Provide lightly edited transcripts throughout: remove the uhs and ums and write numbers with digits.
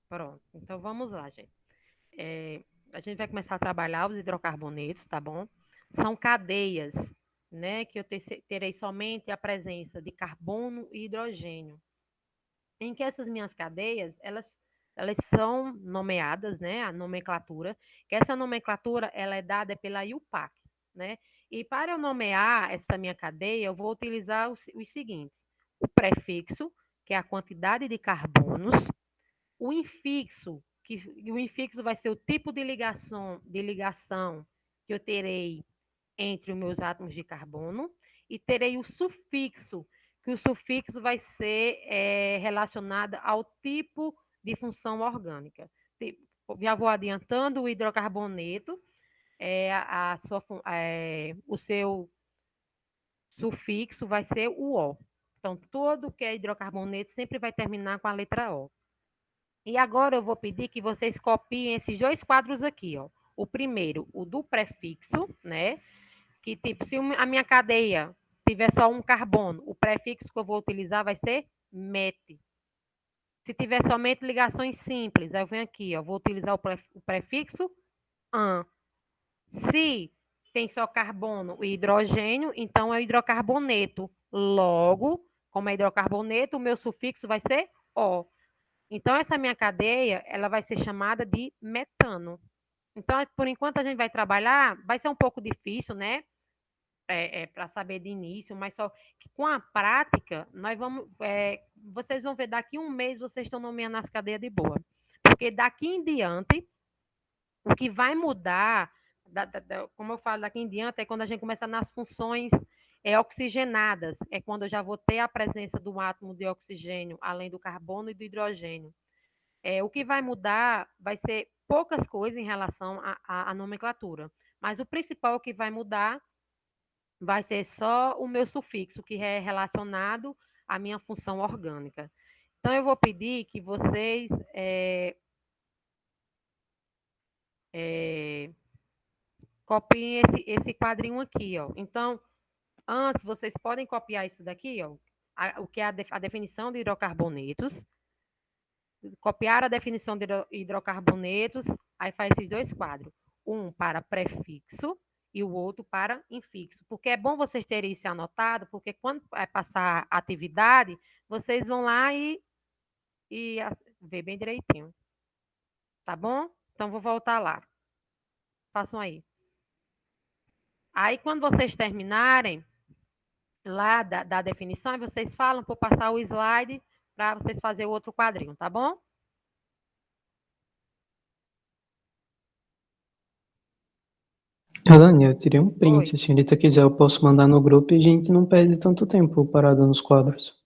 Pronto. Então, vamos lá, gente. É, a gente vai começar a trabalhar os hidrocarbonetos, tá bom? São cadeias, né, que eu terei somente a presença de carbono e hidrogênio. Em que essas minhas cadeias, elas são nomeadas, né, a nomenclatura, que essa nomenclatura, ela é dada pela IUPAC, né? E para eu nomear essa minha cadeia, eu vou utilizar os seguintes: o prefixo, que é a quantidade de carbonos, o infixo, que o infixo vai ser o tipo de ligação que eu terei entre os meus átomos de carbono, e terei o sufixo, que o sufixo vai ser relacionado ao tipo de função orgânica. Já vou adiantando, o hidrocarboneto, o seu sufixo vai ser o O. Então, todo que é hidrocarboneto sempre vai terminar com a letra O. E agora eu vou pedir que vocês copiem esses dois quadros aqui, ó. O primeiro, o do prefixo, né? Que tipo, se a minha cadeia tiver só um carbono, o prefixo que eu vou utilizar vai ser met. Se tiver somente ligações simples, aí eu venho aqui, ó, vou utilizar o prefixo an. Se tem só carbono e hidrogênio, então é o hidrocarboneto. Logo, como é hidrocarboneto, o meu sufixo vai ser o. Então, essa minha cadeia, ela vai ser chamada de metano. Então, por enquanto a gente vai trabalhar, vai ser um pouco difícil, né? Para saber de início, mas só que com a prática, vocês vão ver, daqui um mês vocês estão nomeando as cadeias de boa. Porque daqui em diante, o que vai mudar, como eu falo, daqui em diante, é quando a gente começa nas funções oxigenadas, é quando eu já vou ter a presença do átomo de oxigênio, além do carbono e do hidrogênio. O que vai mudar vai ser poucas coisas em relação à nomenclatura, mas o principal que vai mudar vai ser só o meu sufixo, que é relacionado à minha função orgânica. Então, eu vou pedir que vocês copiem esse quadrinho aqui, ó. Então, antes, vocês podem copiar isso daqui, ó, o que é a definição de hidrocarbonetos, copiar a definição de hidrocarbonetos, aí faz esses dois quadros, um para prefixo e o outro para infixo, porque é bom vocês terem isso anotado, porque quando vai passar a atividade, vocês vão lá e ver bem direitinho, tá bom? Então, vou voltar lá, façam aí. Aí, quando vocês terminarem lá da definição, vocês falam para passar o slide para vocês fazerem o outro quadrinho, tá bom? Alane, eu tirei um print. Oi. Se a senhorita quiser, eu posso mandar no grupo e a gente não perde tanto tempo parado nos quadros.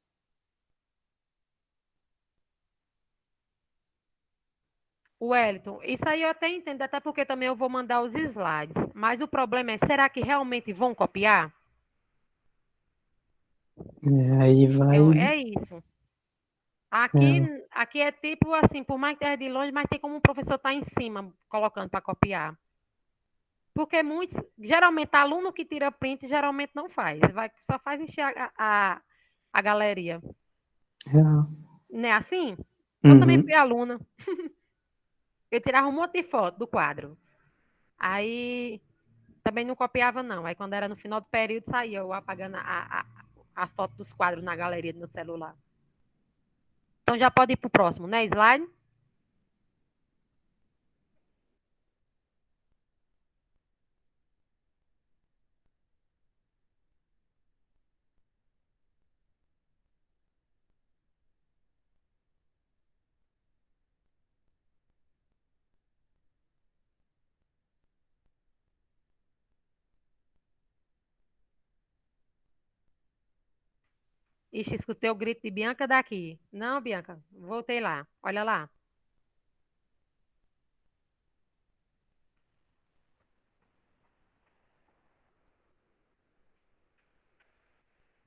Wellington, isso aí eu até entendo, até porque também eu vou mandar os slides. Mas o problema é, será que realmente vão copiar? Aí vai. É isso. Aqui, É, aqui é tipo assim, por mais que esteja de longe, mas tem como o professor estar em cima colocando para copiar. Porque muitos, geralmente, aluno que tira print, geralmente não faz. Só faz encher a galeria. é. Não é assim? Eu também fui Uhum. aluna. Eu tirava um monte de foto do quadro. Aí também não copiava, não. Aí quando era no final do período, saía eu apagando a foto dos quadros na galeria do meu celular. Então já pode ir para o próximo, né? Slide. Ixi, escutei o grito de Bianca daqui. Não, Bianca, voltei lá. Olha lá.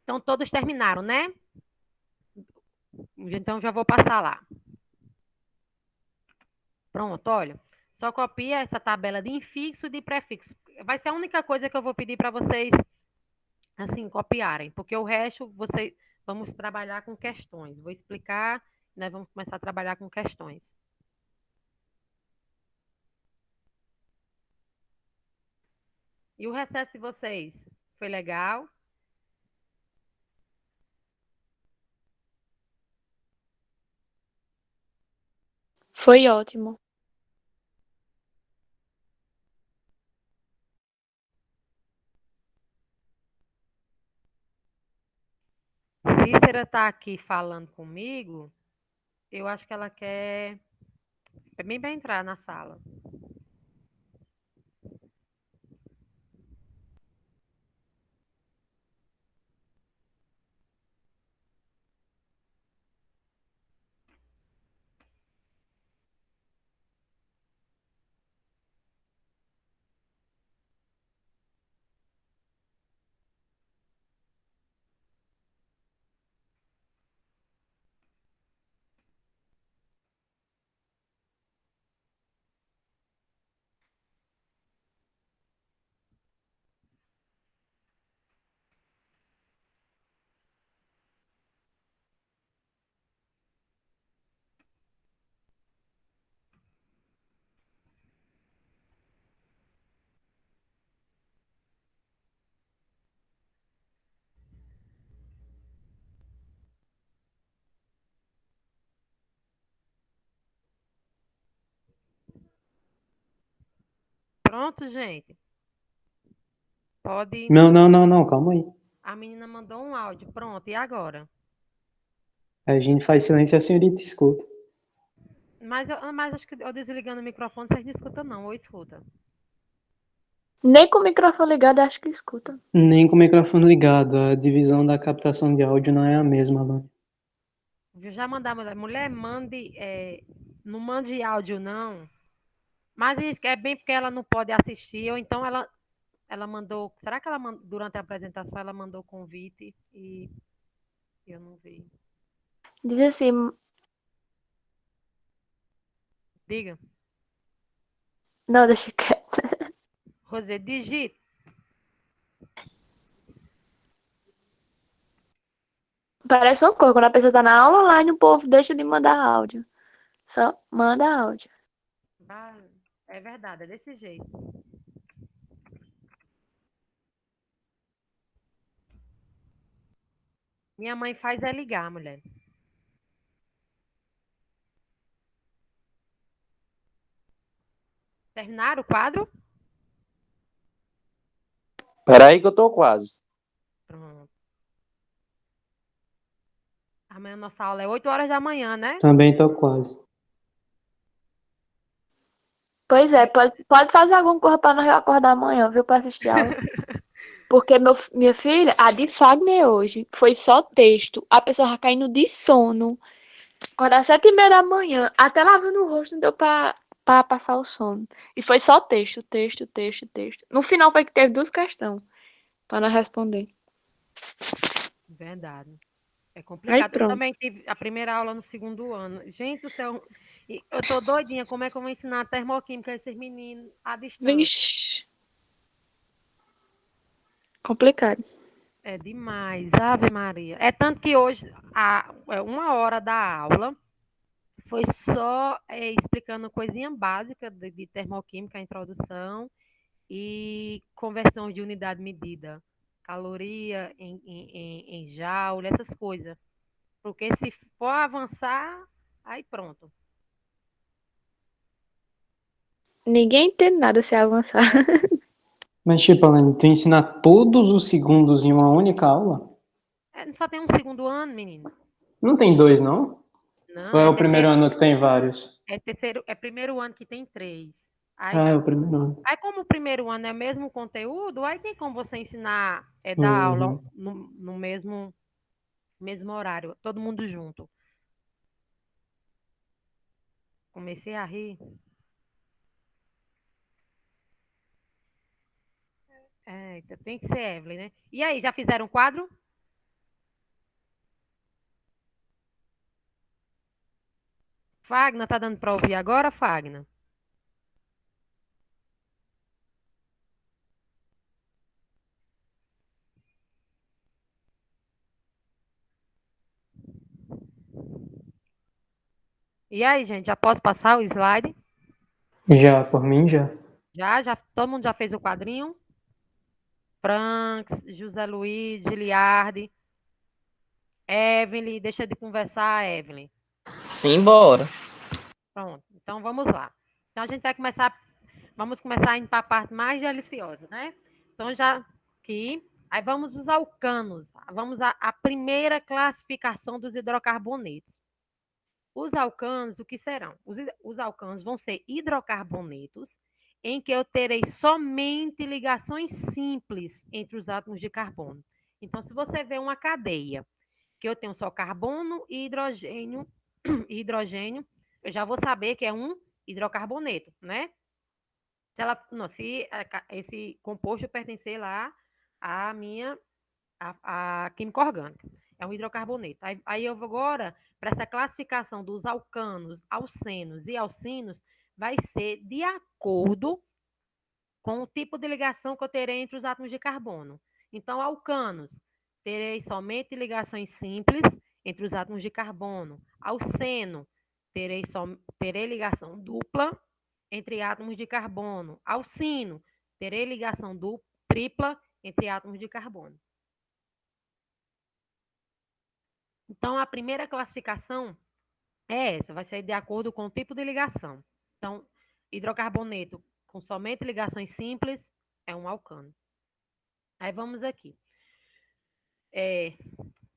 Então todos terminaram, né? Então já vou passar lá. Pronto, olha. Só copia essa tabela de infixo e de prefixo. Vai ser a única coisa que eu vou pedir para vocês, assim, copiarem, porque o resto vamos trabalhar com questões. Vou explicar, nós vamos começar a trabalhar com questões. E o recesso de vocês? Foi legal? Foi ótimo. Cícera tá aqui falando comigo. Eu acho que ela quer também vai entrar na sala. Pronto, gente. Pode. Não, não, não, não, calma aí. A menina mandou um áudio. Pronto, e agora? A gente faz silêncio e a senhorita escuta. Mas acho que eu desligando o microfone, vocês não escutam, não, ou escuta. Nem com o microfone ligado, acho que escuta. Nem com o microfone ligado, a divisão da captação de áudio não é a mesma, Alane. Viu? Já mandar, mulher, mande. Não mande áudio, não. Mas isso que é bem porque ela não pode assistir, ou então ela mandou. Será que ela durante a apresentação ela mandou convite e eu não vi? Diz assim, Diga, não, deixa quieto. Rosê, digite. Parece uma coisa, quando a pessoa tá na aula online, o povo deixa de mandar áudio. Só manda áudio. É verdade, é desse jeito. Minha mãe faz é ligar, mulher. Terminaram o quadro? Peraí que eu tô quase. Pronto. Amanhã nossa aula é 8 horas da manhã, né? Também tô quase. Pois é, pode fazer alguma coisa pra não acordar amanhã, viu, pra assistir a aula. Porque minha filha, a de Fagner hoje, foi só texto. A pessoa já caindo de sono. Acordar às 7h30 da manhã, até lavando o rosto, não deu pra passar o sono. E foi só texto, texto, texto, texto. No final foi que teve 2 questões pra não responder. Verdade. É Aí complicado. Eu pronto. também tive a primeira aula no segundo ano. Gente do céu, eu tô doidinha. Como é que eu vou ensinar a termoquímica a esses meninos à distância? Vixe. Complicado. É demais, Ave Maria. É tanto que hoje, uma hora da aula, foi só explicando coisinha básica de termoquímica, a introdução, e conversão de unidade medida. Caloria em joule, essas coisas. Porque se for avançar, aí pronto. Ninguém entende nada se avançar. Mas, tipo, Alane, tu ensinar todos os segundos em uma única aula? Só tem um segundo ano, menino. Não tem dois, não? Ou Não, é o primeiro ano que tem vários? é primeiro ano que tem 3. Aí, Ah, é o primeiro ano. aí, como o primeiro ano é o mesmo conteúdo, aí tem como você ensinar, dar aula Uhum. no mesmo horário, todo mundo junto. Comecei a rir. Tem que ser Evelyn, né? E aí, já fizeram um quadro? Fagner, tá dando para ouvir agora, Fagner? E aí, gente, já posso passar o slide? Já, por mim, já. Já, todo mundo já fez o quadrinho? Franks, José Luiz, Giliardi, Evelyn, deixa de conversar, Evelyn. Simbora. Pronto, então vamos lá. Então a gente vai começar, vamos começar indo para a parte mais deliciosa, né? Então já aqui, aí vamos os alcanos, vamos à primeira classificação dos hidrocarbonetos. Os alcanos, o que serão? Os alcanos vão ser hidrocarbonetos em que eu terei somente ligações simples entre os átomos de carbono. Então, se você vê uma cadeia que eu tenho só carbono e hidrogênio, eu já vou saber que é um hidrocarboneto, né? Se esse composto pertencer lá à minha a química orgânica. É um hidrocarboneto. Aí eu vou agora, para essa classificação dos alcanos, alcenos e alcinos, vai ser de acordo com o tipo de ligação que eu terei entre os átomos de carbono. Então, alcanos, terei somente ligações simples entre os átomos de carbono. Alceno, terei ligação dupla entre átomos de carbono. Alcino, terei ligação tripla entre átomos de carbono. Então, a primeira classificação é essa, vai ser de acordo com o tipo de ligação. Então, hidrocarboneto com somente ligações simples é um alcano. Aí vamos aqui.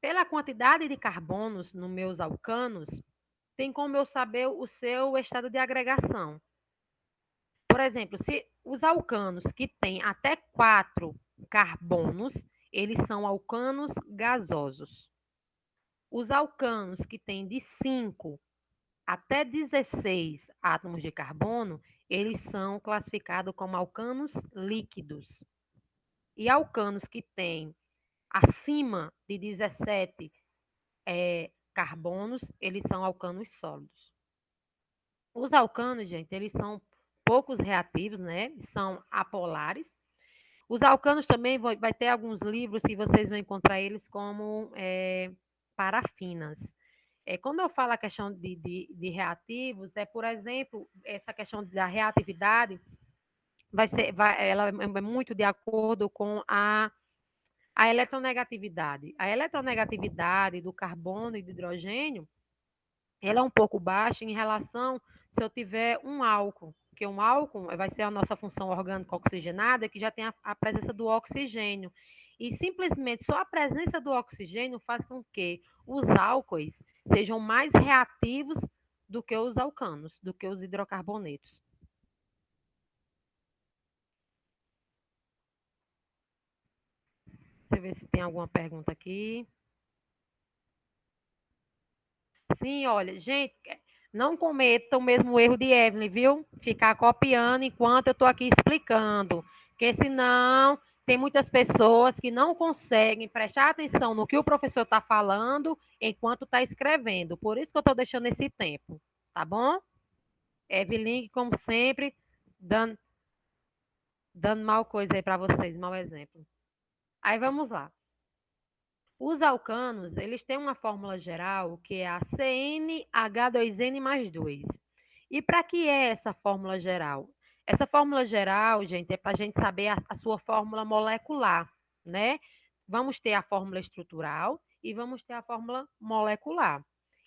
Pela quantidade de carbonos nos meus alcanos, tem como eu saber o seu estado de agregação. Por exemplo, se os alcanos que têm até 4 carbonos, eles são alcanos gasosos. Os alcanos que têm de 5 até 16 átomos de carbono, eles são classificados como alcanos líquidos. E alcanos que têm acima de 17 carbonos, eles são alcanos sólidos. Os alcanos, gente, eles são poucos reativos, né? São apolares. Os alcanos também vai ter alguns livros que vocês vão encontrar eles como parafinas. Quando eu falo a questão de reativos, por exemplo, essa questão da reatividade ela é muito de acordo com a eletronegatividade. A eletronegatividade do carbono e do hidrogênio, ela é um pouco baixa em relação se eu tiver um álcool, porque um álcool vai ser a nossa função orgânica oxigenada, que já tem a presença do oxigênio. E simplesmente só a presença do oxigênio faz com que os álcoois sejam mais reativos do que os alcanos, do que os hidrocarbonetos. Deixa eu ver se tem alguma pergunta aqui. Sim, olha, gente, não cometa o mesmo erro de Evelyn, viu? Ficar copiando enquanto eu estou aqui explicando, porque senão tem muitas pessoas que não conseguem prestar atenção no que o professor está falando enquanto está escrevendo. Por isso que eu estou deixando esse tempo, tá bom? Evelyn, como sempre, dando mal coisa aí para vocês, mau exemplo. Aí vamos lá. Os alcanos, eles têm uma fórmula geral que é a CnH2n mais 2. E para que é essa fórmula geral? Essa fórmula geral, gente, é para a gente saber a sua fórmula molecular, né? Vamos ter a fórmula estrutural e vamos ter a fórmula molecular.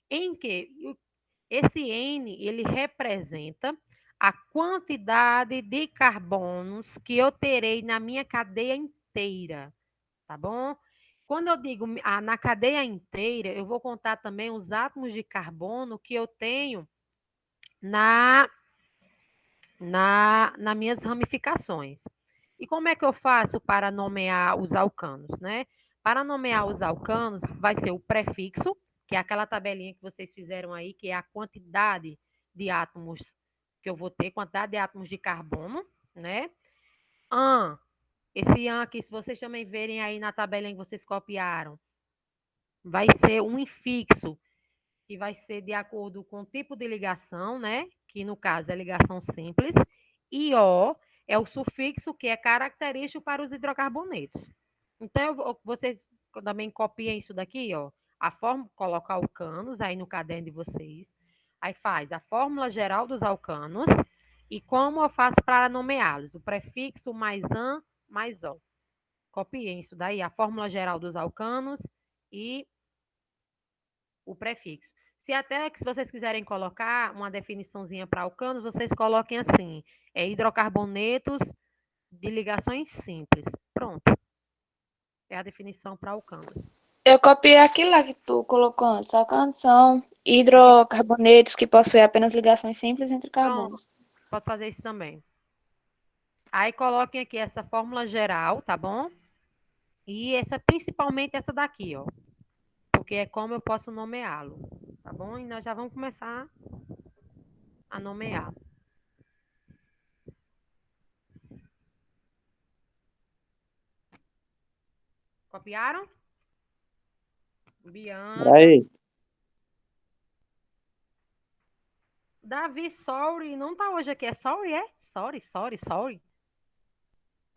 Em que esse N, ele representa a quantidade de carbonos que eu terei na minha cadeia inteira, tá bom? Quando eu digo na cadeia inteira, eu vou contar também os átomos de carbono que eu tenho nas minhas ramificações. E como é que eu faço para nomear os alcanos, né? Para nomear os alcanos, vai ser o prefixo, que é aquela tabelinha que vocês fizeram aí, que é a quantidade de átomos que eu vou ter, quantidade de átomos de carbono, né? Esse aqui, se vocês também verem aí na tabelinha que vocês copiaram, vai ser um infixo, que vai ser de acordo com o tipo de ligação, né? Que no caso é ligação simples. E O é o sufixo que é característico para os hidrocarbonetos. Então, vocês também copiem isso daqui, ó. A fórmula, coloca alcanos aí no caderno de vocês. Aí faz a fórmula geral dos alcanos e como eu faço para nomeá-los. O prefixo mais AN mais O. Copiem isso daí, a fórmula geral dos alcanos e o prefixo. Se vocês quiserem colocar uma definiçãozinha para alcanos, vocês coloquem assim, hidrocarbonetos de ligações simples. Pronto. É a definição para alcanos. Eu copiei aquilo lá que tu colocou antes. Alcanos são hidrocarbonetos que possuem apenas ligações simples entre carbonos. Pode fazer isso também. Aí coloquem aqui essa fórmula geral, tá bom? E principalmente essa daqui, ó. Porque é como eu posso nomeá-lo, tá bom? E nós já vamos começar a nomear. Copiaram? Bianca. Aí, Davi, sorry. Não tá hoje aqui. É sorry, é? Sorry.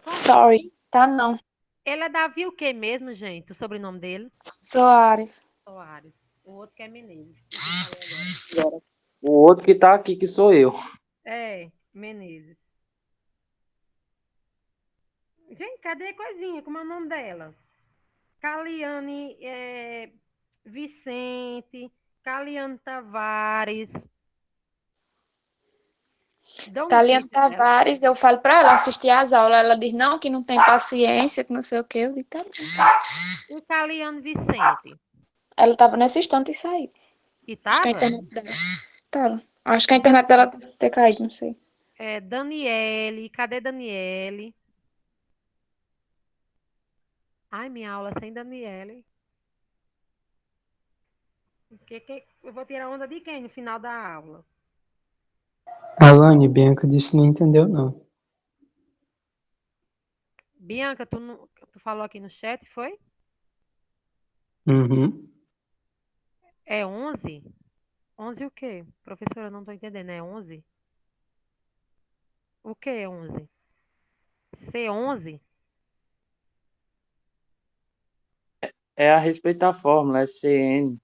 Sorry, tá não. Ele é Davi o quê mesmo, gente? O sobrenome dele? Soares. Soares. O outro que é Menezes. Esse que eu falei agora. o outro que tá aqui, que sou eu. É, Menezes. Gente, cadê a coisinha? Como é o nome dela? Caliane Vicente, Caliane Tavares. Dá um Caliane jeito dela. Tavares, eu falo pra ela assistir às aulas. Ela diz, não, que não tem paciência, que não sei o quê. Eu digo, tá bom. E Caliane Vicente. Ela tava nesse instante e saiu. E Acho que a tava? internet dela. Tá. Acho que a internet dela deve ter caído, não sei. Daniele. Cadê Daniele? Ai, minha aula sem Daniele. Eu vou tirar onda de quem no final da aula? Alane, Bianca disse que não entendeu, não. Bianca, tu falou aqui no chat, foi? Uhum. É 11? 11 o quê? Professora, não tô entendendo. É 11? O que é 11? C11? É a respeito da fórmula, é CN.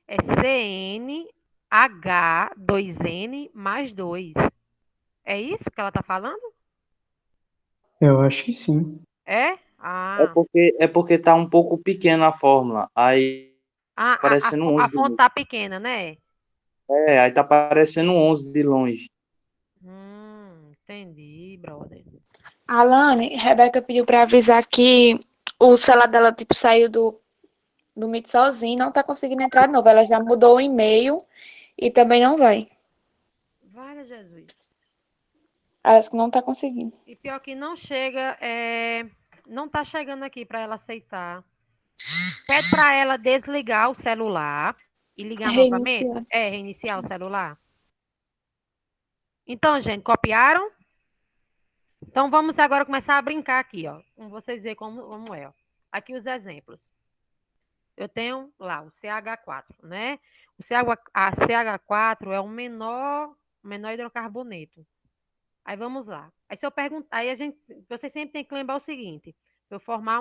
É CNH2N mais 2. É isso que ela tá falando? Eu acho que sim. É? É Ah, porque tá um pouco pequena a fórmula. Aí parecendo a 11 de fonte longe. tá pequena, né? Aí tá parecendo 11 de longe. Entendi, brother. Alane, Rebeca pediu pra avisar que o celular dela, tipo, saiu do Meet sozinho, não tá conseguindo entrar de novo. Ela já mudou o e-mail e também não vai. Vale, Jesus. Ela disse que não tá conseguindo. E pior que não chega, não tá chegando aqui para ela aceitar. Pede para ela desligar o celular e ligar novamente. Reiniciar. Reiniciar o celular. Então, gente, copiaram? Então, vamos agora começar a brincar aqui, ó. Com vocês verem como é, ó. Aqui os exemplos. Eu tenho lá o CH4, né? A CH4 é o menor hidrocarboneto. Aí vamos lá. Aí se eu perguntar, você sempre tem que lembrar o seguinte: para eu formar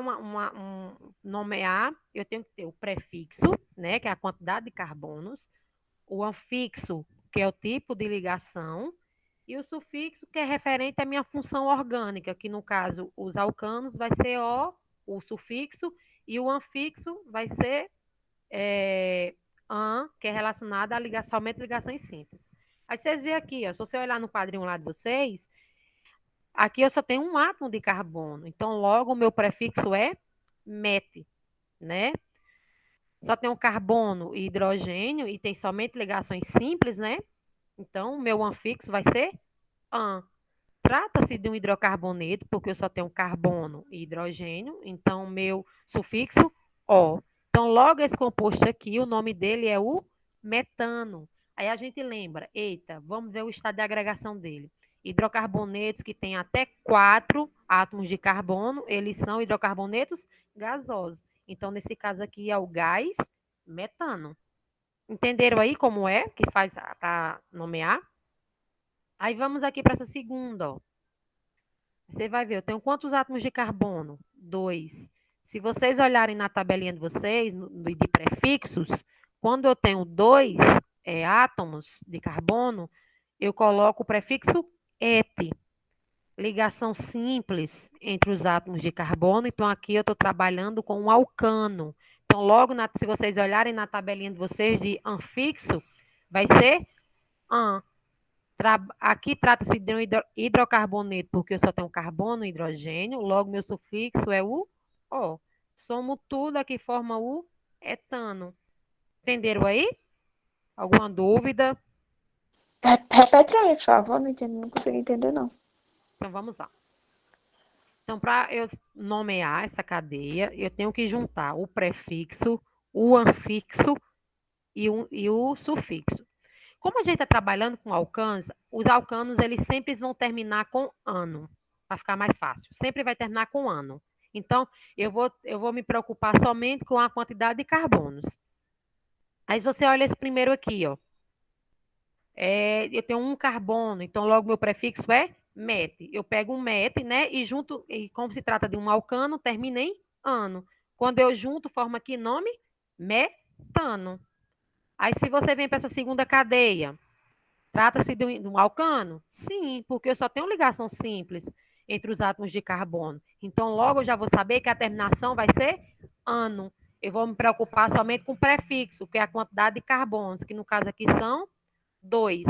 nomear, eu tenho que ter o prefixo, né, que é a quantidade de carbonos, o anfixo, que é o tipo de ligação, e o sufixo, que é referente à minha função orgânica, que no caso os alcanos vai ser o sufixo, e o anfixo vai ser an, que é relacionado somente ligações simples. Aí vocês veem aqui, ó, se você olhar no quadrinho lá de vocês, aqui eu só tenho um átomo de carbono, então logo o meu prefixo é met, né? Só tem um carbono e hidrogênio e tem somente ligações simples, né? Então o meu anfixo vai ser an. Trata-se de um hidrocarboneto, porque eu só tenho carbono e hidrogênio, então o meu sufixo O. Então, logo esse composto aqui, o nome dele é o metano. Aí a gente lembra, eita, vamos ver o estado de agregação dele. Hidrocarbonetos que têm até 4 átomos de carbono, eles são hidrocarbonetos gasosos. Então, nesse caso aqui é o gás metano. Entenderam aí como é que faz para nomear? Aí vamos aqui para essa segunda, ó. Você vai ver, eu tenho quantos átomos de carbono? 2. Se vocês olharem na tabelinha de vocês, de prefixos, quando eu tenho 2 átomos de carbono, eu coloco o prefixo et. ligação simples entre os átomos de carbono. Então, aqui eu estou trabalhando com um alcano. Então, logo, se vocês olharem na tabelinha de vocês de anfixo, vai ser an. Aqui trata-se de um hidrocarboneto, porque eu só tenho carbono e hidrogênio. Logo, meu sufixo é o O. Somo tudo, aqui forma o etano. Entenderam aí? Alguma dúvida? Repete aí, por favor, não consegui entender, não. Então, vamos lá. Então, para eu nomear essa cadeia, eu tenho que juntar o prefixo, o anfixo e o sufixo. Como a gente está trabalhando com alcanos, os alcanos eles sempre vão terminar com ano, para ficar mais fácil. Sempre vai terminar com ano. Então, eu vou me preocupar somente com a quantidade de carbonos. Aí você olha esse primeiro aqui, ó. Eu tenho um carbono, então logo meu prefixo é met. Eu pego um met, né? E junto, e como se trata de um alcano, termina em ano. Quando eu junto, forma que nome? Metano. Aí, se você vem para essa segunda cadeia, trata-se de um alcano? Sim, porque eu só tenho ligação simples entre os átomos de carbono. Então, logo eu já vou saber que a terminação vai ser ano. Eu vou me preocupar somente com o prefixo, que é a quantidade de carbonos, que no caso aqui são 2.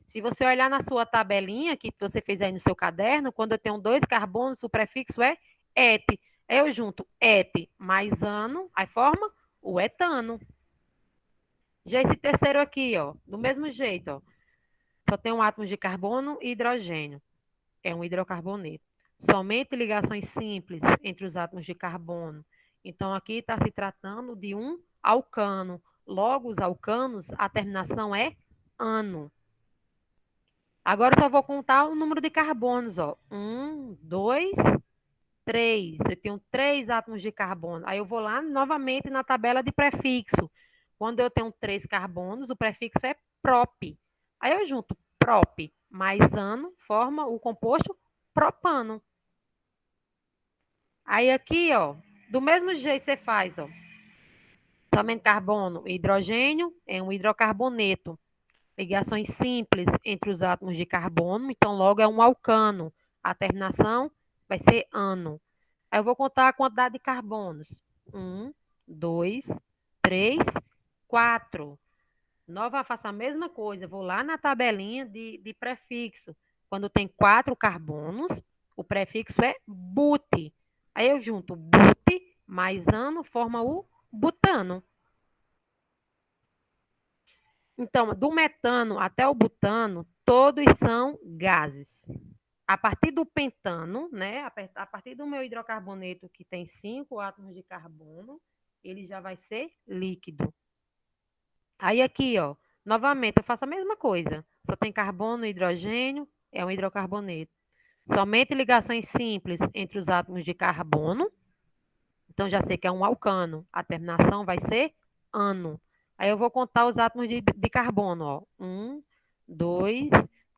Se você olhar na sua tabelinha que você fez aí no seu caderno, quando eu tenho 2 carbonos, o prefixo é et. Aí eu junto et mais ano, aí forma o etano. Já esse terceiro aqui, ó, do mesmo jeito, ó, só tem um átomo de carbono e hidrogênio. É um hidrocarboneto. Somente ligações simples entre os átomos de carbono. Então, aqui está se tratando de um alcano. Logo, os alcanos, a terminação é ano. Agora, eu só vou contar o número de carbonos, ó. 1, 2, 3. Eu tenho 3 átomos de carbono. Aí eu vou lá novamente na tabela de prefixo. Quando eu tenho 3 carbonos, o prefixo é prop. Aí eu junto prop mais ano, forma o composto propano. Aí aqui, ó, do mesmo jeito você faz, ó. Somente carbono e hidrogênio é um hidrocarboneto. Ligações simples entre os átomos de carbono, então logo é um alcano. A terminação vai ser ano. Aí eu vou contar a quantidade de carbonos. 1, 2, 3, 4. Nova, faço a mesma coisa. Vou lá na tabelinha de prefixo. Quando tem 4 carbonos, o prefixo é but. Aí eu junto but mais ano, forma o butano. Então, do metano até o butano, todos são gases. A partir do pentano, né? A partir do meu hidrocarboneto, que tem 5 átomos de carbono, ele já vai ser líquido. Aí aqui, ó, novamente, eu faço a mesma coisa. Só tem carbono e hidrogênio, é um hidrocarboneto. Somente ligações simples entre os átomos de carbono. Então, já sei que é um alcano. A terminação vai ser ano. Aí eu vou contar os átomos de carbono, ó. 1, 2,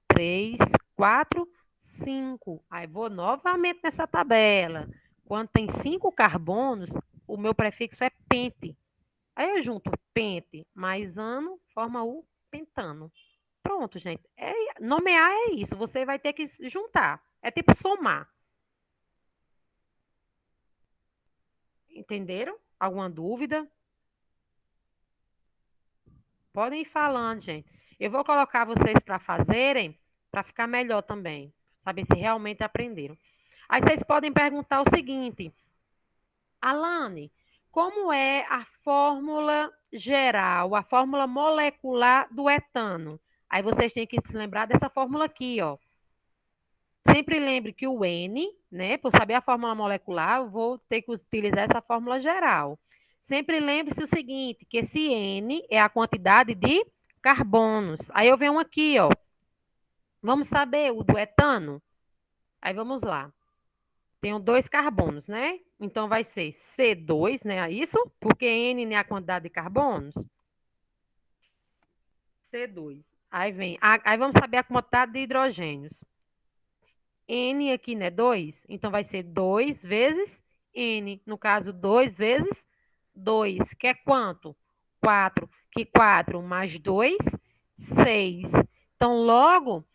3, 4, 5. Aí vou novamente nessa tabela. Quando tem 5 carbonos, o meu prefixo é pente. Aí eu junto pente mais ano, forma o pentano. Pronto, gente. Nomear é isso. Você vai ter que juntar. É tipo somar. Entenderam? Alguma dúvida? Podem ir falando, gente. Eu vou colocar vocês para fazerem, para ficar melhor também. Saber se realmente aprenderam. Aí vocês podem perguntar o seguinte: Alane, como é a fórmula geral, a fórmula molecular do etano? Aí vocês têm que se lembrar dessa fórmula aqui, ó. Sempre lembre que o N, né, por saber a fórmula molecular, eu vou ter que utilizar essa fórmula geral. Sempre lembre-se o seguinte, que esse N é a quantidade de carbonos. Aí eu venho aqui, ó. Vamos saber o do etano? Aí vamos lá. Tenho 2 carbonos, né? Então vai ser C2, né? Isso? Porque N é a quantidade de carbonos. C2. Aí vamos saber a quantidade de hidrogênios. N aqui, né? 2. Então, vai ser 2 vezes N. No caso, 2 vezes 2, que é quanto? 4. Que 4 mais 2, 6. Então, logo,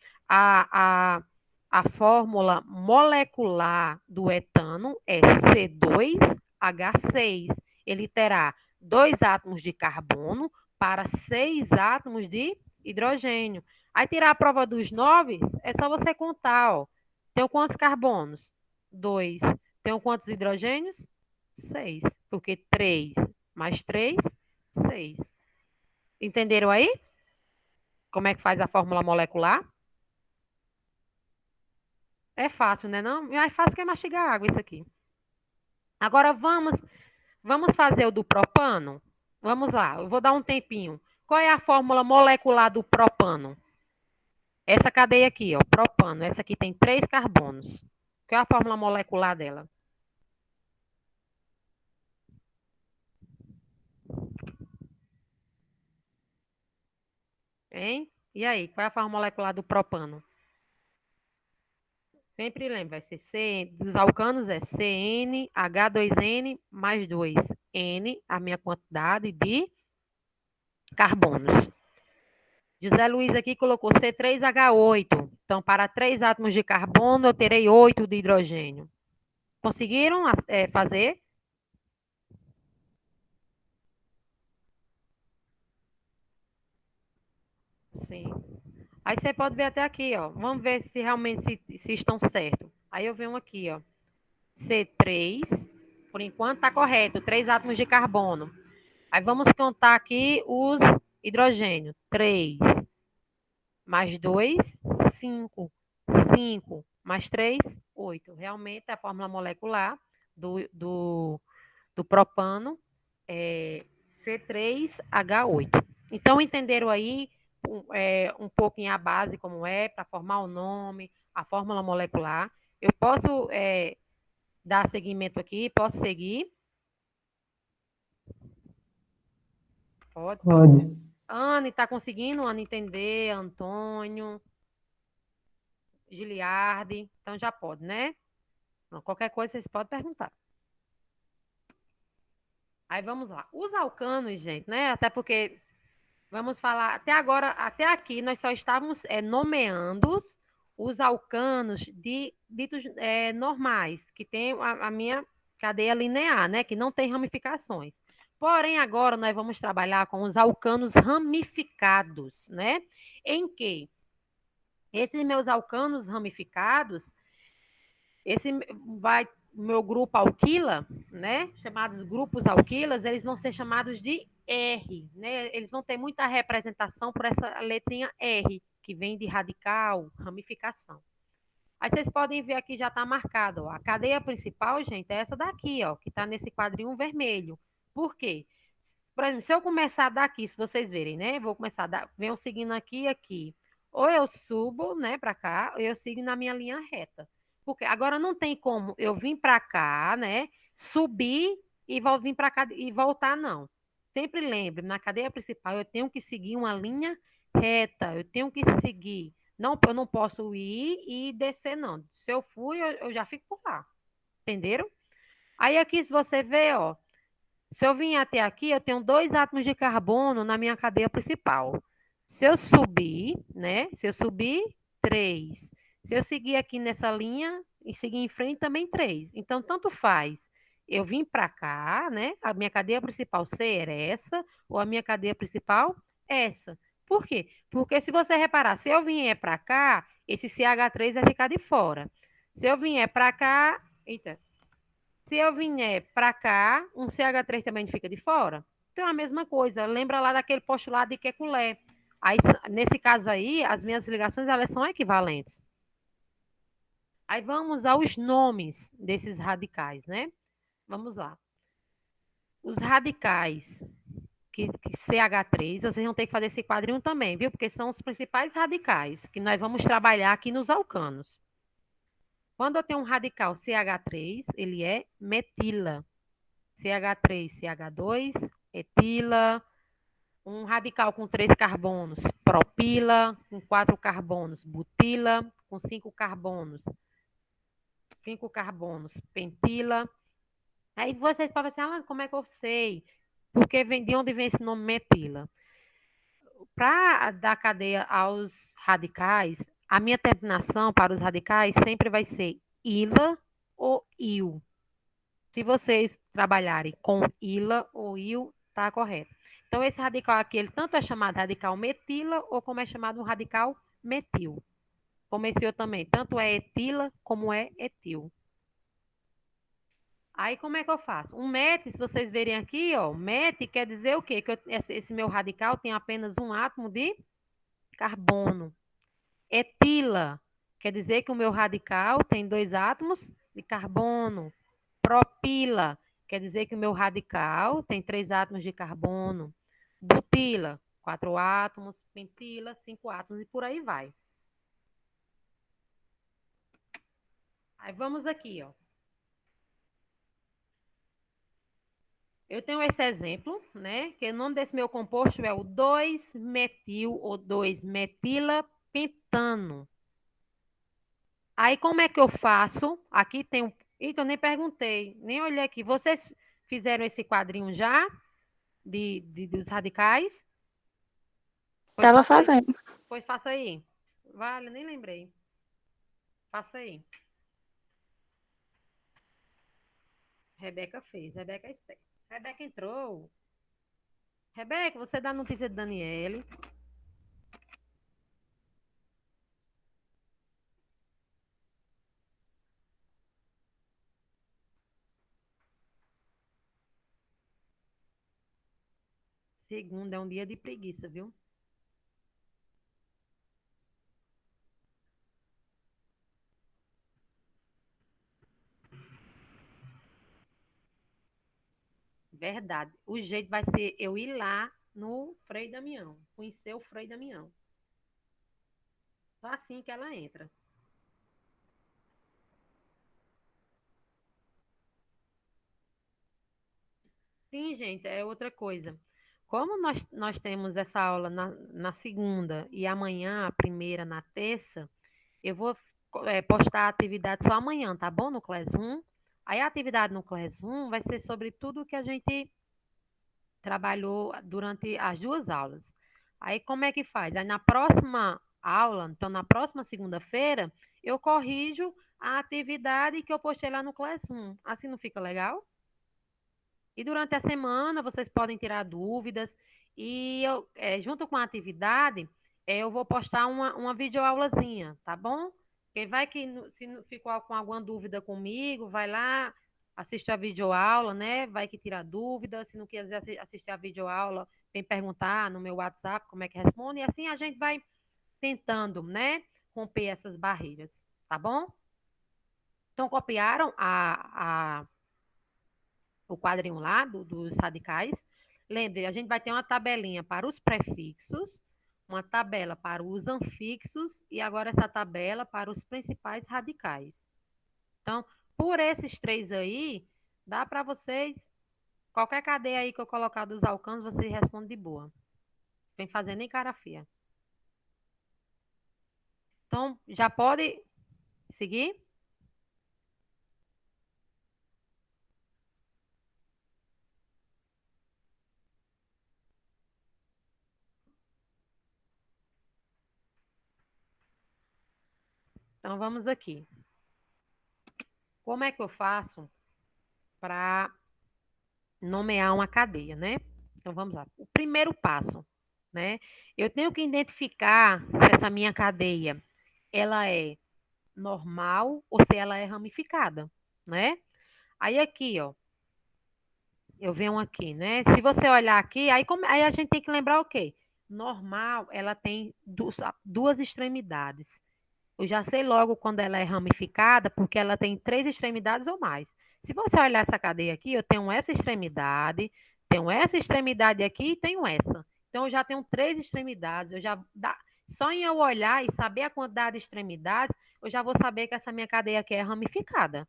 A fórmula molecular do etano é C2H6. Ele terá 2 átomos de carbono para 6 átomos de hidrogênio. Aí tirar a prova dos 9, é só você contar, ó. Tem quantos carbonos? 2. Tem quantos hidrogênios? 6. Porque 3 mais 3, 6. Entenderam aí? Como é que faz a fórmula molecular? É fácil, né? Não? É fácil que é mastigar água isso aqui. Agora vamos fazer o do propano? Vamos lá, eu vou dar um tempinho. Qual é a fórmula molecular do propano? Essa cadeia aqui, ó, propano. Essa aqui tem 3 carbonos. Qual é a fórmula molecular dela? Hein? E aí, qual é a fórmula molecular do propano? Sempre lembra, vai ser C, dos alcanos é CnH2n mais 2. N, a minha quantidade de carbonos. José Luiz aqui colocou C3H8. Então, para 3 átomos de carbono, eu terei 8 de hidrogênio. Conseguiram fazer? Sim. Aí você pode ver até aqui, ó. Vamos ver se realmente se estão certos. Aí eu venho aqui, ó. C3, por enquanto está correto, 3 átomos de carbono. Aí vamos contar aqui os hidrogênios. 3 mais 2, 5. 5 mais 3, 8. Realmente a fórmula molecular do propano é C3H8. Então, entenderam aí um pouquinho a base, como é, para formar o nome, a fórmula molecular. Eu posso dar seguimento aqui? Posso seguir? Pode. Pode. Anne, está conseguindo, Anne, entender? Antônio, Giliardi. Então, já pode, né? Qualquer coisa, vocês podem perguntar. Aí, vamos lá. Os alcanos, gente, né? Até porque, vamos falar, até agora, até aqui, nós só estávamos nomeando os alcanos ditos normais, que tem a minha cadeia linear, né? Que não tem ramificações. Porém, agora nós vamos trabalhar com os alcanos ramificados, né? Em que esses meus alcanos ramificados, meu grupo alquila, né? Chamados grupos alquilas, eles vão ser chamados de R, né? Eles vão ter muita representação por essa letrinha R, que vem de radical, ramificação. Aí vocês podem ver aqui, já está marcado, ó. A cadeia principal, gente, é essa daqui, ó, que está nesse quadrinho vermelho. Por quê? Por exemplo, se eu começar daqui, se vocês verem, né? Vou começar, venham seguindo aqui e aqui. Ou eu subo, né, para cá, ou eu sigo na minha linha reta. Porque agora não tem como eu vir para cá, né, subir e vir para cá e voltar, não. Sempre lembre, na cadeia principal eu tenho que seguir uma linha reta, eu tenho que seguir. Não, eu não posso ir e descer, não. Se eu fui, eu já fico por lá. Entenderam? Aí aqui, se você ver, ó, se eu vim até aqui, eu tenho 2 átomos de carbono na minha cadeia principal. Se eu subir, né? Se eu subir, 3. Se eu seguir aqui nessa linha e seguir em frente, também 3. Então, tanto faz. Eu vim para cá, né? A minha cadeia principal ser essa, ou a minha cadeia principal essa. Por quê? Porque se você reparar, se eu vier para cá, esse CH3 vai ficar de fora. Se eu vier para cá, eita, se eu vier para cá, um CH3 também fica de fora? Então, é a mesma coisa. Lembra lá daquele postulado de Kekulé. Aí, nesse caso aí, as minhas ligações elas são equivalentes. Aí vamos aos nomes desses radicais, né? Vamos lá. Os radicais que CH3, vocês vão ter que fazer esse quadrinho também, viu? Porque são os principais radicais que nós vamos trabalhar aqui nos alcanos. Quando eu tenho um radical CH3, ele é metila. CH3, CH2, etila. Um radical com 3 carbonos, propila. Com 4 carbonos, butila. Com 5 carbonos, pentila. Aí vocês podem pensar, ah, como é que eu sei? Porque de onde vem esse nome metila? Para dar cadeia aos radicais, a minha terminação para os radicais sempre vai ser ila ou il. Se vocês trabalharem com ila ou il, tá correto. Então, esse radical aqui, ele tanto é chamado radical metila ou como é chamado um radical metil. Como esse outro também, tanto é etila como é etil. Aí, como é que eu faço? Um MET, se vocês verem aqui, ó, MET quer dizer o quê? Que esse meu radical tem apenas um átomo de carbono. Etila quer dizer que o meu radical tem 2 átomos de carbono. Propila quer dizer que o meu radical tem 3 átomos de carbono. Butila, 4 átomos. Pentila, 5 átomos e por aí vai. Aí vamos aqui, ó. Eu tenho esse exemplo, né? Que o nome desse meu composto é o 2-metil ou 2-metila-pentano. Aí, como é que eu faço? Aqui tem um... Eita, eu nem perguntei, nem olhei aqui. Vocês fizeram esse quadrinho já? Dos radicais? Tava fazendo. Pois faça aí. Vale, nem lembrei. Faça aí. Rebeca fez. Rebeca é esperta. Rebeca entrou. Rebeca, você dá a notícia de Daniele. Segunda é um dia de preguiça, viu? Verdade. O jeito vai ser eu ir lá no Frei Damião, conhecer o Frei Damião. Só assim que ela entra. Sim, gente, é outra coisa. Como nós temos essa aula na segunda e amanhã, a primeira, na terça, eu vou postar a atividade só amanhã, tá bom? No Classroom. Aí a atividade no Classroom vai ser sobre tudo que a gente trabalhou durante as 2 aulas. Aí como é que faz? Aí na próxima aula, então na próxima segunda-feira, eu corrijo a atividade que eu postei lá no Classroom. Assim não fica legal? E durante a semana vocês podem tirar dúvidas e eu, junto com a atividade, eu vou postar uma videoaulazinha, tá bom? Quem vai que se ficou com alguma dúvida comigo, vai lá, assiste a videoaula, né? Vai que tira dúvida. Se não quiser assistir a videoaula, vem perguntar no meu WhatsApp como é que responde. E assim a gente vai tentando, né? Romper essas barreiras, tá bom? Então, copiaram o quadrinho lá dos radicais. Lembre, a gente vai ter uma tabelinha para os prefixos, uma tabela para os anfixos e agora essa tabela para os principais radicais. Então, por esses 3 aí, dá para vocês, qualquer cadeia aí que eu colocar dos alcanos, vocês respondem de boa. Sem fazer nem cara fia. Então, já pode seguir? Então, vamos aqui. Como é que eu faço para nomear uma cadeia, né? Então, vamos lá. O primeiro passo, né? Eu tenho que identificar se essa minha cadeia, ela é normal ou se ela é ramificada, né? Aí aqui, ó, eu venho aqui, né? Se você olhar aqui, aí a gente tem que lembrar o quê? Normal, ela tem 2 extremidades. Eu já sei logo quando ela é ramificada, porque ela tem 3 extremidades ou mais. Se você olhar essa cadeia aqui, eu tenho essa extremidade aqui e tenho essa. Então, eu já tenho 3 extremidades. Só em eu olhar e saber a quantidade de extremidades, eu já vou saber que essa minha cadeia aqui é ramificada.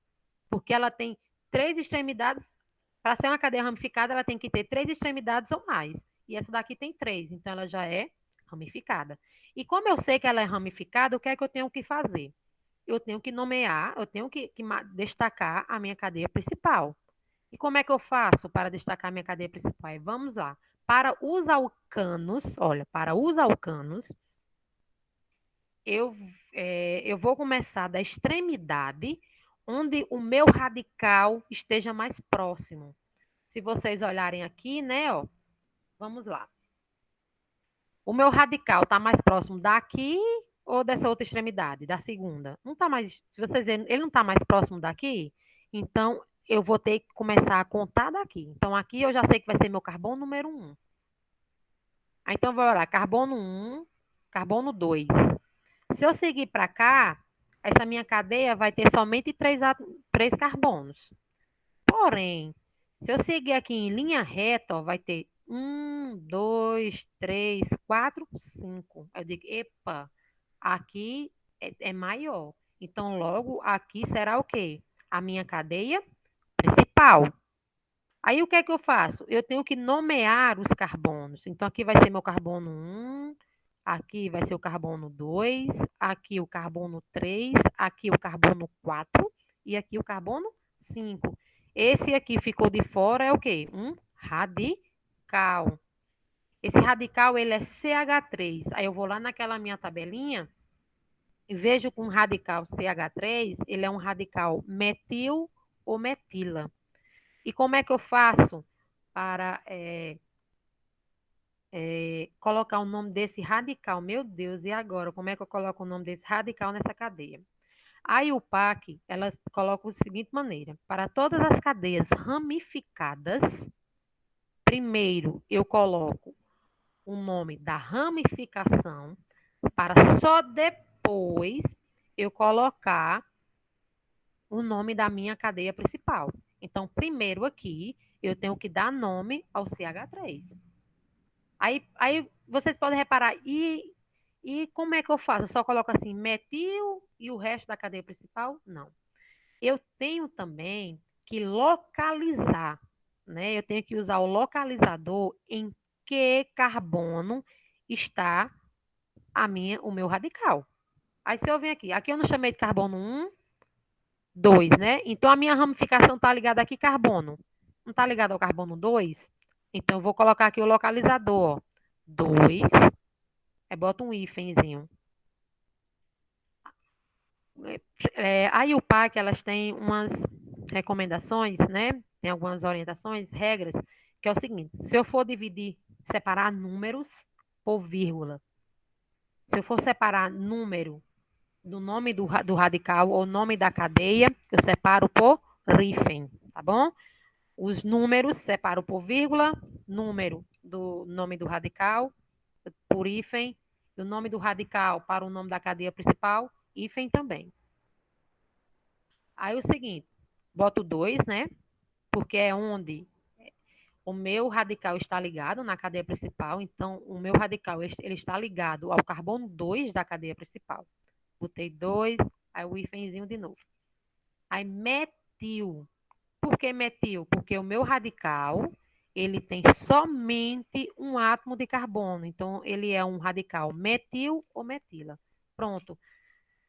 Porque ela tem 3 extremidades. Para ser uma cadeia ramificada, ela tem que ter 3 extremidades ou mais. E essa daqui tem 3, então ela já é ramificada. E como eu sei que ela é ramificada, o que é que eu tenho que fazer? Eu tenho que nomear, eu tenho que destacar a minha cadeia principal. E como é que eu faço para destacar a minha cadeia principal? Vamos lá. Para os alcanos, olha, para os alcanos, eu, eu vou começar da extremidade, onde o meu radical esteja mais próximo. Se vocês olharem aqui, né, ó, vamos lá. O meu radical está mais próximo daqui ou dessa outra extremidade, da segunda? Não está mais, se vocês verem, ele não está mais próximo daqui, então eu vou ter que começar a contar daqui. Então aqui eu já sei que vai ser meu carbono número 1. Então vou olhar carbono 1, carbono 2. Se eu seguir para cá, essa minha cadeia vai ter somente 3 carbonos. Porém, se eu seguir aqui em linha reta, ó, vai ter 1, 2, 3, 4, 5. Eu digo, epa, aqui é maior. Então, logo, aqui será o quê? A minha cadeia principal. Aí, o que é que eu faço? Eu tenho que nomear os carbonos. Então, aqui vai ser meu carbono 1, aqui vai ser o carbono 2, aqui o carbono 3, aqui o carbono 4 e aqui o carbono 5. Esse aqui ficou de fora é o quê? Um radical. Esse radical, ele é CH3. Aí eu vou lá naquela minha tabelinha e vejo que um radical CH3, ele é um radical metil ou metila. E como é que eu faço para colocar o nome desse radical? Meu Deus, e agora? Como é que eu coloco o nome desse radical nessa cadeia? A IUPAC, ela coloca da seguinte maneira: para todas as cadeias ramificadas, primeiro eu coloco o nome da ramificação, para só depois eu colocar o nome da minha cadeia principal. Então, primeiro aqui, eu tenho que dar nome ao CH3. Aí vocês podem reparar, e como é que eu faço? Eu só coloco assim, metil e o resto da cadeia principal? Não. Eu tenho também que localizar, né? Eu tenho que usar o localizador em que carbono está o meu radical. Aí se eu venho aqui eu não chamei de carbono 1, 2, né? Então a minha ramificação está ligada aqui carbono. Não está ligada ao carbono 2? Então eu vou colocar aqui o localizador, ó. 2, aí bota um hífenzinho. A IUPAC, elas têm umas recomendações, né? Tem algumas orientações, regras, que é o seguinte: se eu for dividir, separar números por vírgula, se eu for separar número do nome do radical ou nome da cadeia, eu separo por hífen, tá bom? Os números separo por vírgula, número do nome do radical por hífen, o nome do radical para o nome da cadeia principal, hífen também. Aí o seguinte, boto 2, né? Porque é onde o meu radical está ligado na cadeia principal. Então, o meu radical ele está ligado ao carbono 2 da cadeia principal. Botei 2, aí o hífenzinho de novo. Aí metil. Por que metil? Porque o meu radical, ele tem somente um átomo de carbono. Então, ele é um radical metil ou metila. Pronto.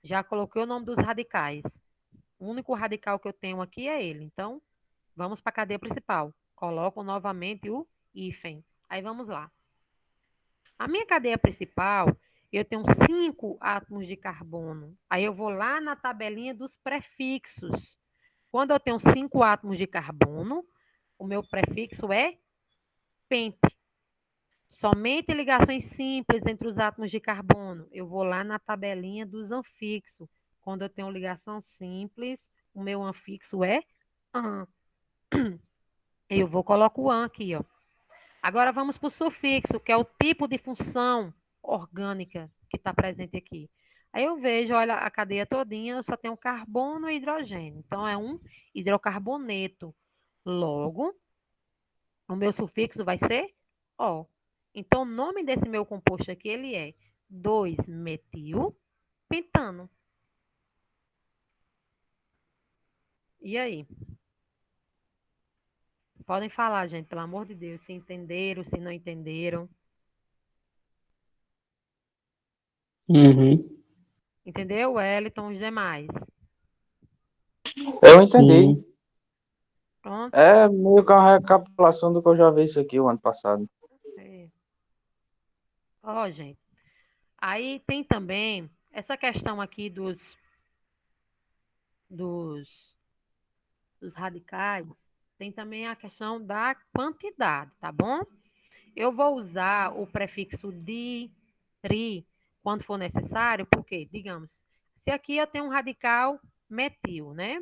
Já coloquei o nome dos radicais. O único radical que eu tenho aqui é ele. Então, vamos para a cadeia principal. Coloco novamente o hífen. Aí vamos lá. A minha cadeia principal, eu tenho 5 átomos de carbono. Aí eu vou lá na tabelinha dos prefixos. Quando eu tenho 5 átomos de carbono, o meu prefixo é pente. Somente ligações simples entre os átomos de carbono. Eu vou lá na tabelinha dos anfixos. Quando eu tenho ligação simples, o meu anfixo é an. Eu vou colocar o an aqui, ó. Agora vamos para o sufixo, que é o tipo de função orgânica que está presente aqui. Aí eu vejo, olha, a cadeia todinha, eu só tenho carbono e hidrogênio. Então, é um hidrocarboneto. Logo, o meu sufixo vai ser O. Então, o nome desse meu composto aqui, ele é 2-metil-pentano. E aí? Podem falar, gente, pelo amor de Deus, se entenderam, se não entenderam. Uhum. Entendeu, Wellington, os demais? Eu entendi. Sim. Pronto. É meio que uma recapitulação do que eu já vi isso aqui o ano passado. Ó, gente. Aí tem também essa questão aqui dos radicais, tem também a questão da quantidade, tá bom? Eu vou usar o prefixo di, tri, quando for necessário, porque, digamos, se aqui eu tenho um radical metil, né?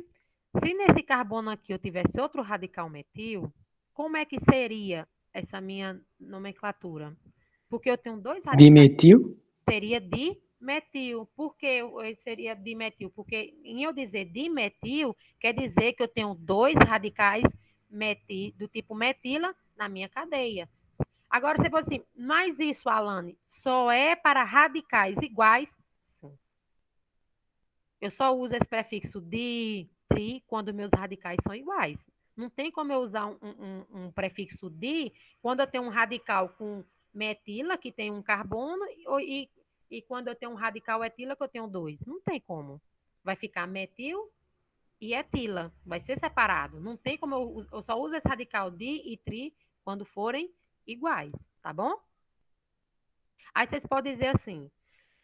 Se nesse carbono aqui eu tivesse outro radical metil, como é que seria essa minha nomenclatura? Porque eu tenho dois radicais. Dimetil? Seria dimetil. Por que seria dimetil? Porque em eu dizer dimetil, quer dizer que eu tenho dois radicais do tipo metila na minha cadeia. Agora você pode assim, mas isso, Alane, só é para radicais iguais? Sim. Eu só uso esse prefixo di, tri, quando meus radicais são iguais. Não tem como eu usar um prefixo di quando eu tenho um radical com metila, que tem um carbono, e quando eu tenho um radical etila, que eu tenho dois. Não tem como. Vai ficar metil e etila. Vai ser separado. Não tem como eu só uso esse radical di e tri quando forem iguais, tá bom? Aí vocês podem dizer assim,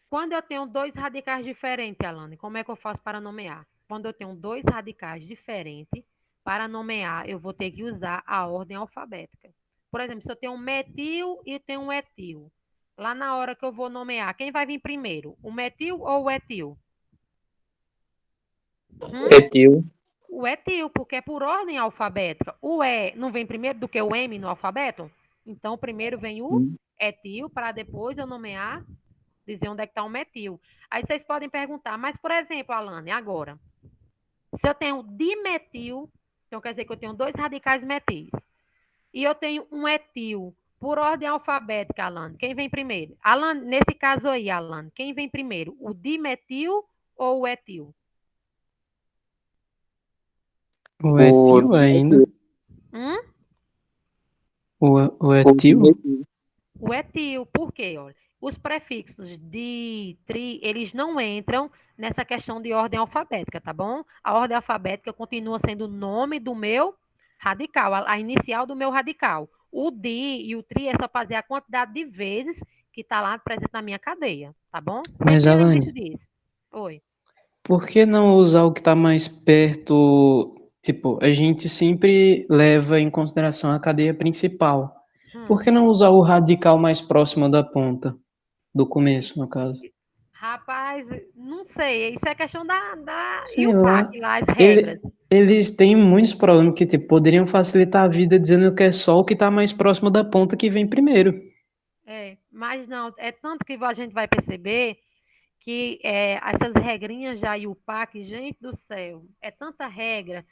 quando eu tenho dois radicais diferentes, Alane, como é que eu faço para nomear? Quando eu tenho dois radicais diferentes, para nomear, eu vou ter que usar a ordem alfabética. Por exemplo, se eu tenho um metil e tenho um etil, lá na hora que eu vou nomear, quem vai vir primeiro? O metil ou o etil? Etil. O etil, porque é por ordem alfabética. O E não vem primeiro do que o M no alfabeto? Então, primeiro vem o etil, para depois eu nomear, dizer onde é que está o metil. Aí vocês podem perguntar, mas, por exemplo, Alane, agora, se eu tenho dimetil, então quer dizer que eu tenho dois radicais metis, e eu tenho um etil, por ordem alfabética, Alane, quem vem primeiro? Alane, nesse caso aí, Alane, quem vem primeiro? O dimetil ou o etil? O etil ainda? O etil? O etil, por quê? Olha, os prefixos di, tri, eles não entram nessa questão de ordem alfabética, tá bom? A ordem alfabética continua sendo o nome do meu radical, a inicial do meu radical. O di e o tri é só fazer a quantidade de vezes que está lá presente na minha cadeia, tá bom? Mas, Sempre Alane, lembre-se disso. Oi. por que não usar o que está mais perto? Tipo, a gente sempre leva em consideração a cadeia principal. Por que não usar o radical mais próximo da ponta? Do começo, no caso. Rapaz, não sei. Isso é questão Sei e o lá. PAC lá, as regras. Eles têm muitos problemas que tipo, poderiam facilitar a vida dizendo que é só o que está mais próximo da ponta que vem primeiro. Mas não, é tanto que a gente vai perceber que essas regrinhas já e o PAC, gente do céu, é tanta regra,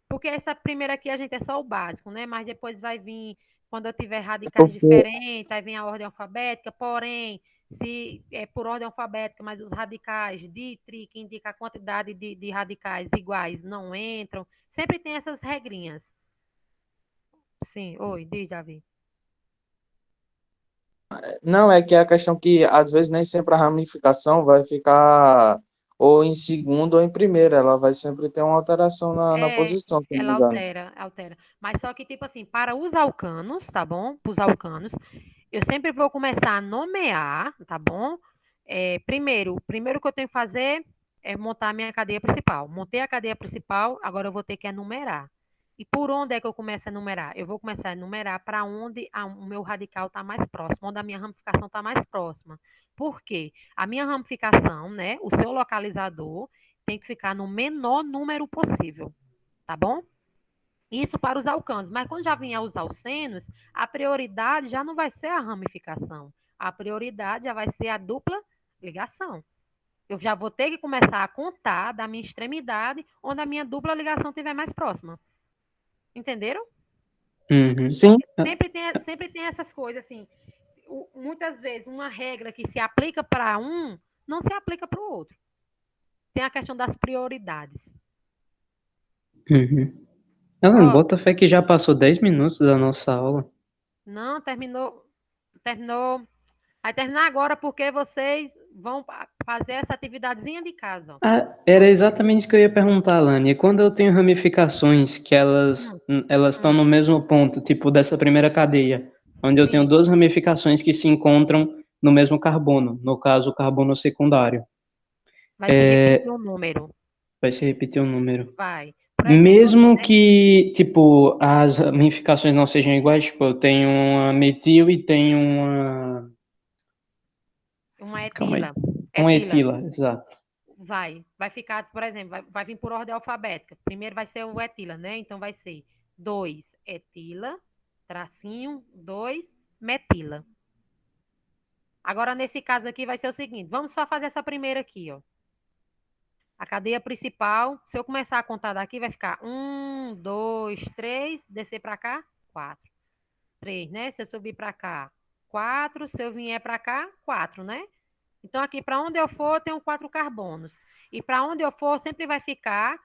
porque essa primeira aqui a gente é só o básico, né? Mas depois vai vir, quando eu tiver radicais diferentes, aí vem a ordem alfabética, porém, se é por ordem alfabética, mas os radicais de tri, que indica a quantidade de radicais iguais, não entram, sempre tem essas regrinhas. Sim, oi, diz, Davi. Não, é que a questão que às vezes nem sempre a ramificação vai ficar ou em segundo ou em primeiro, ela vai sempre ter uma alteração na posição, se não Ela me engano. altera. Mas só que, tipo assim, para os alcanos, tá bom? Para os alcanos, eu sempre vou começar a nomear, tá bom? Primeiro que eu tenho que fazer é montar a minha cadeia principal. Montei a cadeia principal, agora eu vou ter que enumerar. E por onde é que eu começo a enumerar? Eu vou começar a enumerar para onde o meu radical está mais próximo, onde a minha ramificação está mais próxima. Por quê? A minha ramificação, né? O seu localizador tem que ficar no menor número possível, tá bom? Isso para os alcanos. Mas quando já vier os alcenos, a prioridade já não vai ser a ramificação. A prioridade já vai ser a dupla ligação. Eu já vou ter que começar a contar da minha extremidade onde a minha dupla ligação estiver mais próxima. Entenderam? Uhum. Sim. Sempre tem essas coisas assim. Muitas vezes uma regra que se aplica para um não se aplica para o outro. Tem a questão das prioridades. Uhum. Ela bota fé que já passou 10 minutos da nossa aula. Não, terminou. Vai terminar agora porque vocês vão fazer essa atividadezinha de casa. Era exatamente o que eu ia perguntar, Alane. E quando eu tenho ramificações que elas estão no mesmo ponto, tipo dessa primeira cadeia, onde eu tenho duas ramificações que se encontram no mesmo carbono, no caso, o carbono secundário. Vai se repetir o número. Vai se repetir o número. Vai. Por exemplo, Mesmo que, tipo, as ramificações não sejam iguais, tipo, eu tenho uma metil e tenho uma calma aí. etila. Uma Etila. etila, exato. Vai ficar, por exemplo, vai vir por ordem alfabética. Primeiro vai ser o etila, né? Então vai ser 2 etila, tracinho, 2 metila. Agora, nesse caso aqui, vai ser o seguinte. Vamos só fazer essa primeira aqui, ó. A cadeia principal, se eu começar a contar daqui, vai ficar 1, 2, 3, descer para cá, 4. 3, né? Se eu subir para cá, 4. Se eu vier para cá, 4, né? Então, aqui, para onde eu for, eu tenho 4 carbonos. E para onde eu for, sempre vai ficar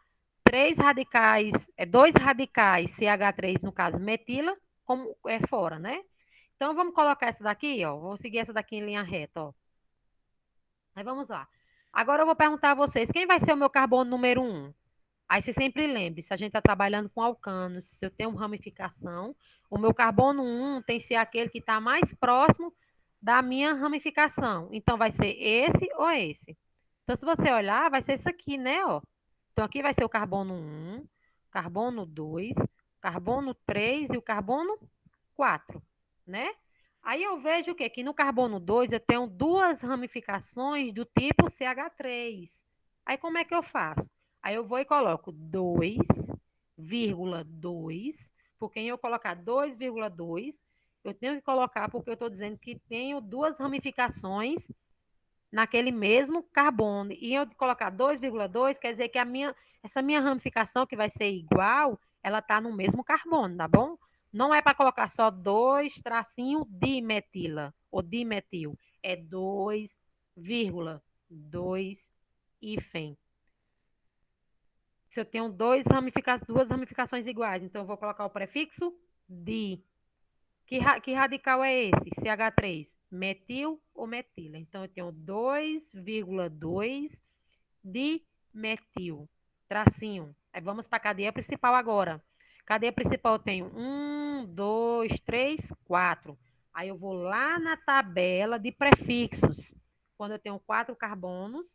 2 radicais CH3, no caso, metila, como é fora, né? Então, vamos colocar essa daqui, ó. Vou seguir essa daqui em linha reta, ó. Aí, vamos lá. Agora, eu vou perguntar a vocês, quem vai ser o meu carbono número 1? Aí, você sempre lembre, se a gente está trabalhando com alcanos, se eu tenho ramificação, o meu carbono 1 tem que ser aquele que está mais próximo da minha ramificação. Então, vai ser esse ou esse. Então, se você olhar, vai ser isso aqui, né? Ó. Então, aqui vai ser o carbono 1, carbono 2, carbono 3 e o carbono 4, né? Aí eu vejo o quê? Que no carbono 2 eu tenho 2 ramificações do tipo CH3. Aí como é que eu faço? Aí eu vou e coloco 2,2, porque eu colocar 2,2, eu tenho que colocar porque eu estou dizendo que tenho 2 ramificações naquele mesmo carbono. E eu colocar 2,2 quer dizer que essa minha ramificação, que vai ser igual, ela está no mesmo carbono, tá bom? Não é para colocar só 2 tracinho dimetila ou dimetil. É 2,2 hífen. Se eu tenho duas ramificações iguais, então eu vou colocar o prefixo di. Que radical é esse? CH3, metil ou metila? Então, eu tenho 2,2 de metil. Tracinho. Aí vamos para a cadeia principal agora. Cadeia principal eu tenho 1, 2, 3, 4. Aí eu vou lá na tabela de prefixos. Quando eu tenho 4 carbonos,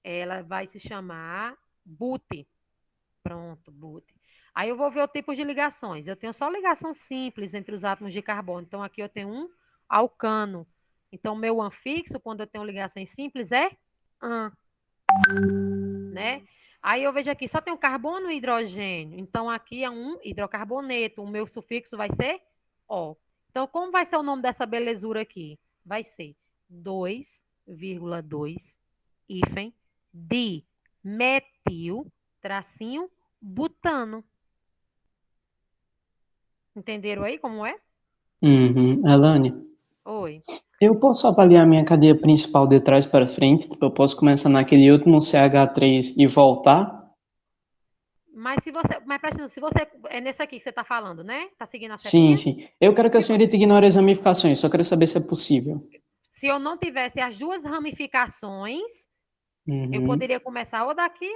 ela vai se chamar bute. Pronto, bute. Aí eu vou ver o tipo de ligações. Eu tenho só ligação simples entre os átomos de carbono. Então, aqui eu tenho um alcano. Então, meu anfixo, quando eu tenho ligações simples, é an, né? Aí eu vejo aqui, só tem o carbono e hidrogênio. Então, aqui é um hidrocarboneto. O meu sufixo vai ser O. Então, como vai ser o nome dessa belezura aqui? Vai ser 2,2 hífen dimetil tracinho butano. Entenderam aí como é? Alane, Oi. eu posso avaliar minha cadeia principal de trás para frente? Tipo, eu posso começar naquele último CH3 e voltar? Mas presta atenção, se você, é nesse aqui que você está falando, né? Tá seguindo a Sim, setinha? sim. Eu quero que a senhorita ignore as ramificações, só quero saber se é possível. Se eu não tivesse as duas ramificações, eu Uhum. poderia começar ou daqui,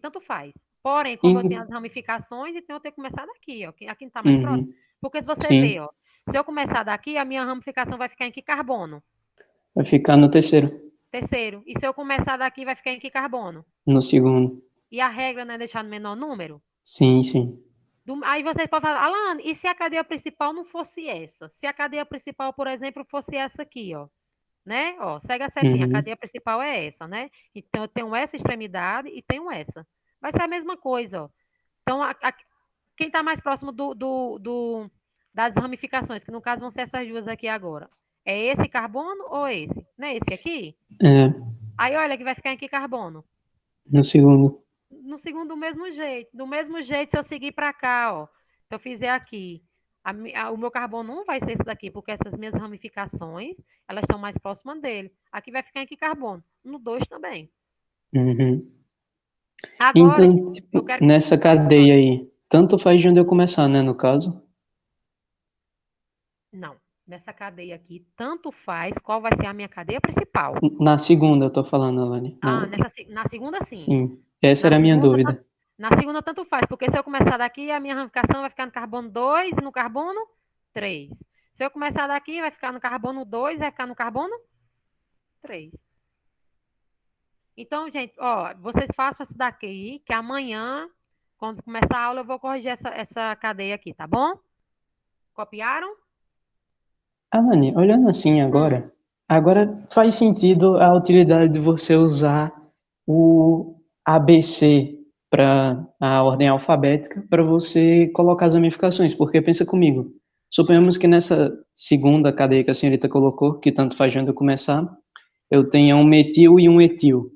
tanto faz. Porém, como eu tenho as Uhum. ramificações, então eu tenho que começar daqui, ó. Aqui não está mais próximo. Uhum. Porque se você Sim. ver, ó, se eu começar daqui, a minha ramificação vai ficar em que carbono? Vai ficar no terceiro, Terceiro. E se eu começar daqui, vai ficar em que carbono? no segundo. E a regra não é deixar no menor número? Sim, sim. Aí você pode falar, Alane, e se a cadeia principal não fosse essa? Se a cadeia principal, por exemplo, fosse essa aqui, ó, né? Ó, segue a setinha, a Uhum. cadeia principal é essa, né? Então, eu tenho essa extremidade e tenho essa. Vai ser a mesma coisa, ó. Então, quem está mais próximo das ramificações, que no caso vão ser essas duas aqui agora, é esse carbono ou esse? Não é esse aqui? É, Aí, olha que vai ficar em que carbono? no segundo. No segundo, do mesmo jeito. Do mesmo jeito, se eu seguir para cá, ó. Se eu fizer aqui, o meu carbono não vai ser esse daqui, porque essas minhas ramificações, elas estão mais próximas dele. Aqui vai ficar em que carbono? No 2 também. Uhum. Agora, Então, eu tipo, quero... nessa cadeia aí, tanto faz de onde eu começar, né, no caso? Não. Nessa cadeia aqui, tanto faz qual vai ser a minha cadeia principal. Na segunda eu tô falando, Alane, na outra. Na segunda, sim. Sim, essa Na era a minha segunda, dúvida. na segunda, tanto faz, porque se eu começar daqui, a minha ramificação vai ficar no carbono 2 e no carbono 3. Se eu começar daqui, vai ficar no carbono 2 e vai ficar no carbono 3. Então, gente, ó, vocês façam essa daqui, que amanhã, quando começar a aula, eu vou corrigir essa cadeia aqui, tá bom? Copiaram? Alane, olhando assim agora faz sentido a utilidade de você usar o ABC para a ordem alfabética para você colocar as ramificações, porque pensa comigo, suponhamos que nessa segunda cadeia que a senhorita colocou, que tanto faz de onde eu começar, eu tenha um metil e um etil.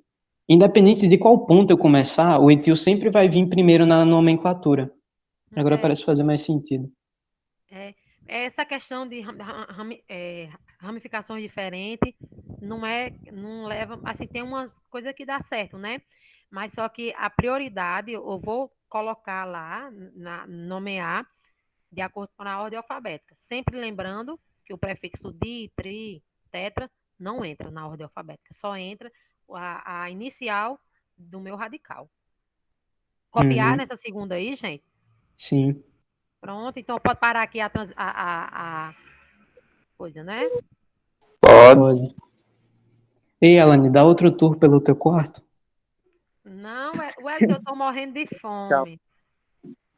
Independente de qual ponto eu começar, o etil sempre vai vir primeiro na nomenclatura. Agora É, parece fazer mais sentido. é, essa questão de ramificações diferentes não leva, assim, tem umas coisas que dá certo, né? Mas só que a prioridade eu vou colocar lá, nomear, de acordo com a ordem alfabética. Sempre lembrando que o prefixo di, tri, tetra não entra na ordem alfabética, só entra a inicial do meu radical. Copiar Uhum, nessa segunda aí, gente? sim, Pronto, então pode parar aqui a coisa, né? Pode. pode. Ei, Alane, dá outro tour pelo teu quarto? Não, Wellington, eu tô morrendo de Tchau. fome.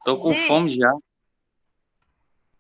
Tô com Gente, fome já.